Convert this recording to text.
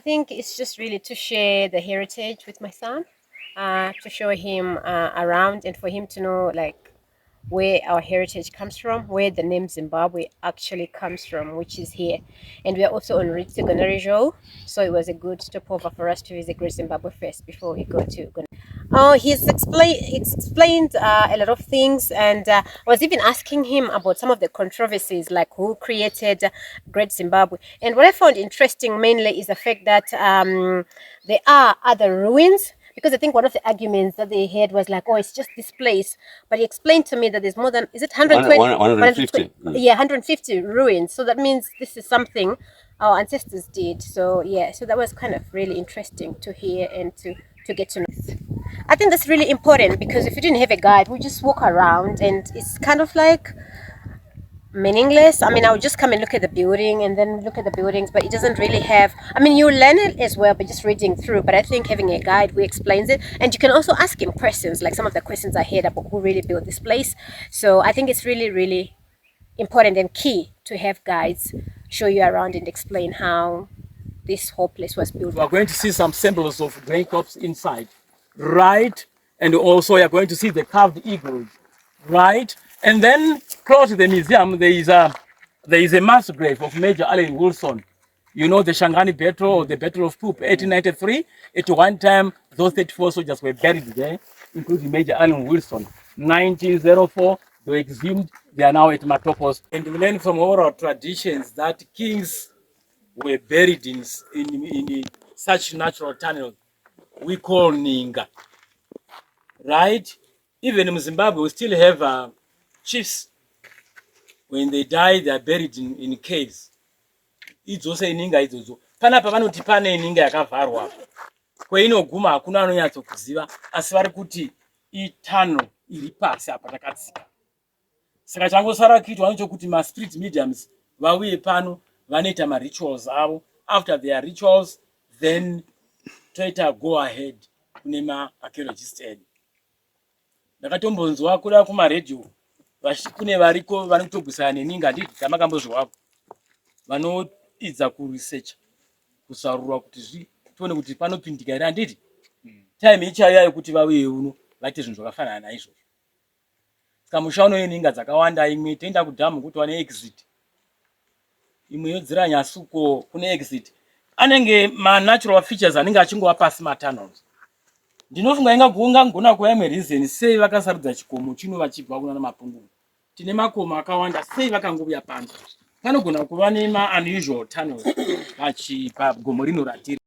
think it's just really to share the heritage with my son, to show him around and for him to know like where our heritage comes from, where the name Zimbabwe actually comes from, which is here. And we are also on route to Gonarijo, so it was a good stopover for us to visit Great Zimbabwe first before we go to Gonarijo. Oh, he's explained a lot of things, and I was even asking him about some of the controversies, like who created Great Zimbabwe. And what I found interesting mainly is the fact that there are other ruins. Because I think one of the arguments that they had was like, oh, it's just this place. But he explained to me that there's more than, is it 120? 150. Yeah, 150 ruins. So that means this is something our ancestors did. So yeah, so that was kind of really interesting to hear and to get to know. I think that's really important because if you didn't have a guide, we just walk around and it's kind of like meaningless. I mean, I would just come and look at the building and then look at the buildings, but it doesn't really have. I mean, you learn it as well by just reading through. But I think having a guide who explains it, and you can also ask him questions, like some of the questions I had about who really built this place. So I think it's really, really important and key to have guides show you around and explain how this whole place was built. We are going to see some symbols of grain crops inside, right? And also you are going to see the carved eagle, right? And then close to the museum, there is a mass grave of Major Allen Wilson. You know the Hlanganani battle or the Battle of Poop, 1893. At one time, those 34 soldiers were buried there, including Major Allen Wilson. 1904, they were exhumed. They are now at Matopos. And we learn from oral traditions that kings were buried in such natural tunnels we call Ninga, right? Even in Zimbabwe, we still have chiefs. When they die, they are buried in caves. Idzose ininga idzodzo. Panapa vanoti pane ininga yakavharwa. Kweinoguma hakuna anonyatsokuziva, asi vari kuti itano iri pasi apa takatsika. Saka changosara kuitwa ndechokuti ma-spirit mediums vauye pano vanoita ma-rituals avo. After their rituals, then toita go ahead kune ma-archaeologist edu. Ndakatombonzwa kuda kuma-radio kune variko vanotobvisana neninga nditi tamakambozvivako. Vanoidza kuresearch kusarura kuti tione kuti panopindika here handiti. Time ichauya yekuti vauye uno vaite zvinhu zvakafanana naizvozvo. Saka musha uno yeninga dzakawanda, imwe toenda kudhamu kuti wane exit. Imwe yodzira Nyasuko kune exit. Anenge ma-natural features anenge achingova pasi ma-tunnels. Ndinofunga ingagona kuva imwe reason sei vakasarudza chikomo chino vachibva kuna Mapungu. Tine makomo akawanda sei vakangovuya pano. Panogona kuva nema unusual tunnels pagomo rino ratiri.